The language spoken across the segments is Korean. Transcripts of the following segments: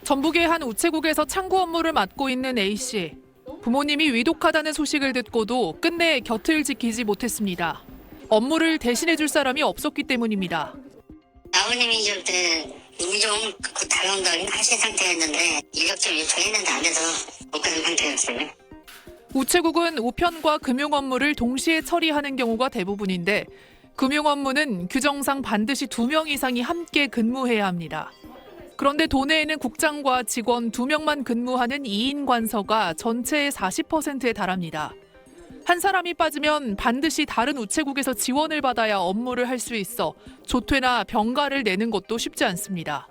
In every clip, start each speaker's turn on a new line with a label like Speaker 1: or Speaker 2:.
Speaker 1: 전북의 한 우체국에서 창구 업무를 맡고 있는 A씨. 부모님이 위독하다는 소식을 듣고도 끝내 곁을 지키지 못했습니다. 업무를 대신해줄 사람이 없었기 때문입니다.
Speaker 2: 아버님이 그때 임종 다운을 하신 상태였는데 인력좀 요청했는데 안 해서 못 가는 상태였어요.
Speaker 1: 우체국은 우편과 금융 업무를 동시에 처리하는 경우가 대부분인데 금융 업무는 규정상 반드시 2명 이상이 함께 근무해야 합니다. 그런데 도내에는 국장과 직원 2명만 근무하는 2인 관서가 전체의 40%에 달합니다. 한 사람이 빠지면 반드시 다른 우체국에서 지원을 받아야 업무를 할 수 있어 조퇴나 병가를 내는 것도 쉽지 않습니다.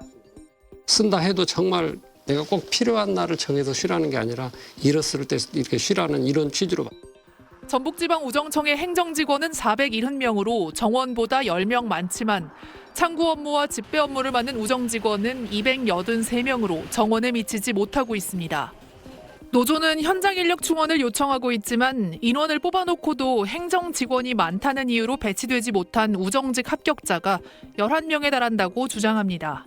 Speaker 3: 쓴다 해도 정말 내가 꼭 필요한 날을 정해서 쉬라는 게 아니라 일었을 때 이렇게 쉬라는 이런 취지로.
Speaker 1: 전북지방우정청의 행정직원은 470명으로 정원보다 10명 많지만 창구 업무와 집배 업무를 맡는 우정직원은 283명으로 정원에 미치지 못하고 있습니다. 노조는 현장 인력 충원을 요청하고 있지만 인원을 뽑아놓고도 행정직원이 많다는 이유로 배치되지 못한 우정직 합격자가 11명에 달한다고 주장합니다.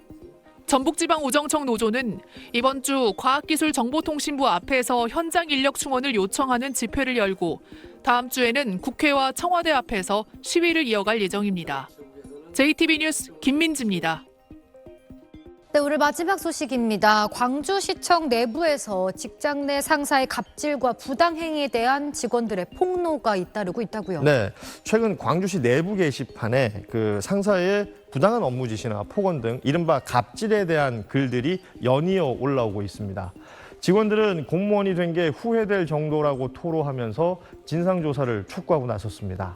Speaker 1: 전북지방우정청 노조는 이번 주 과학기술정보통신부 앞에서 현장 인력 충원을 요청하는 집회를 열고 다음 주에는 국회와 청와대 앞에서 시위를 이어갈 예정입니다. JTB 뉴스 김민지입니다.
Speaker 4: 네, 오늘 마지막 소식입니다. 광주시청 내부에서 직장 내 상사의 갑질과 부당행위에 대한 직원들의 폭로가 잇따르고 있다고요.
Speaker 5: 네, 최근 광주시 내부 게시판에 그 상사의 부당한 업무 지시나 폭언 등 이른바 갑질에 대한 글들이 연이어 올라오고 있습니다. 직원들은 공무원이 된 게 후회될 정도라고 토로하면서 진상조사를 촉구하고 나섰습니다.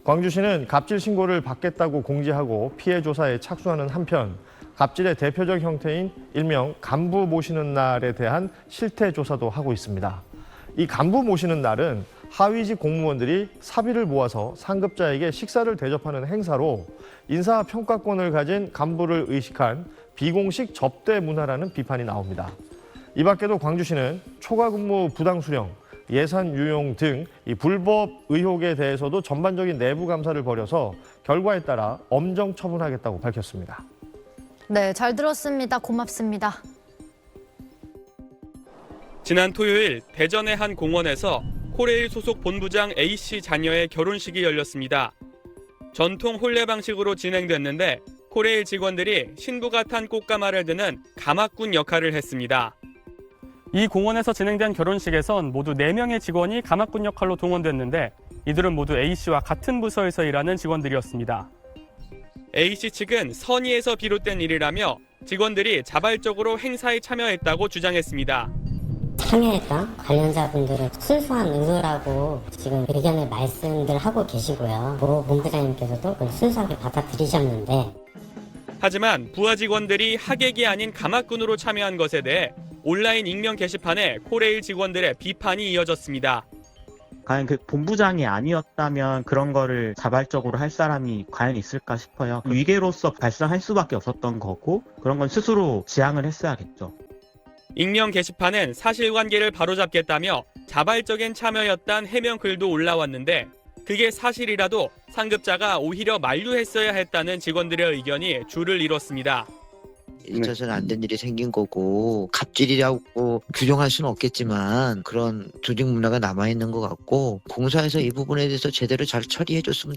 Speaker 5: 광주시는 갑질 신고를 받겠다고 공지하고 피해 조사에 착수하는 한편 갑질의 대표적 형태인 일명 간부 모시는 날에 대한 실태 조사도 하고 있습니다. 이 간부 모시는 날은 하위직 공무원들이 사비를 모아서 상급자에게 식사를 대접하는 행사로 인사평가권을 가진 간부를 의식한 비공식 접대 문화라는 비판이 나옵니다. 이 밖에도 광주시는 초과 근무 부당 수령, 예산 유용 등 이 불법 의혹에 대해서도 전반적인 내부 감사를 벌여서 결과에 따라 엄정 처분하겠다고 밝혔습니다.
Speaker 4: 네, 잘 들었습니다. 고맙습니다.
Speaker 6: 지난 토요일 대전의 한 공원에서 코레일 소속 본부장 A씨 자녀의 결혼식이 열렸습니다. 전통 혼례 방식으로 진행됐는데 코레일 직원들이 신부가 탄 꽃가마를 드는 가마꾼 역할을 했습니다.
Speaker 7: 이 공원에서 진행된 결혼식에선 모두 4명의 직원이 가마꾼 역할로 동원됐는데 이들은 모두 A씨와 같은 부서에서 일하는 직원들이었습니다.
Speaker 6: A씨 측은 선의에서 비롯된 일이라며 직원들이 자발적으로 행사에 참여했다고 주장했습니다.
Speaker 8: 참여했던 관련자분들은 순수한 의도라고 지금 의견을 말씀들 하고 계시고요. 모 본부장님께서도 순수하게 받아들이셨는데
Speaker 6: 하지만 부하 직원들이 하객이 아닌 가마꾼으로 참여한 것에 대해 온라인 익명 게시판에 코레일 직원들의 비판이 이어졌습니다.
Speaker 9: 과연 그 본부장이 아니었다면 그런 거를 자발적으로 할 사람이 과연 있을까 싶어요. 위계로서 발생할 수밖에 없었던 거고 그런 건 스스로 지양을 했어야겠죠.
Speaker 6: 익명 게시판엔 사실관계를 바로잡겠다며 자발적인 참여였단 해명 글도 올라왔는데 그게 사실이라도 상급자가 오히려 만류했어야 했다는 직원들의 의견이 줄을 이뤘습니다.
Speaker 10: 있어서는 안 된 일이 생긴 거고 갑질이라고 규정할 수는 없겠지만 그런 조직 문화가 남아있는 것 같고 공사에서 이 부분에 대해서 제대로 잘 처리해줬으면.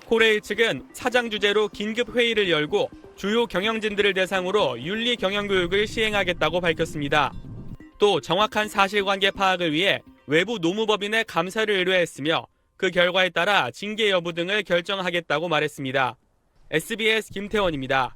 Speaker 6: 코레일 측은 사장 주재로 긴급 회의를 열고 주요 경영진들을 대상으로 윤리 경영 교육을 시행하겠다고 밝혔습니다. 또 정확한 사실관계 파악을 위해 외부 노무법인의 감사를 의뢰했으며 그 결과에 따라 징계 여부 등을 결정하겠다고 말했습니다. SBS 김태원입니다.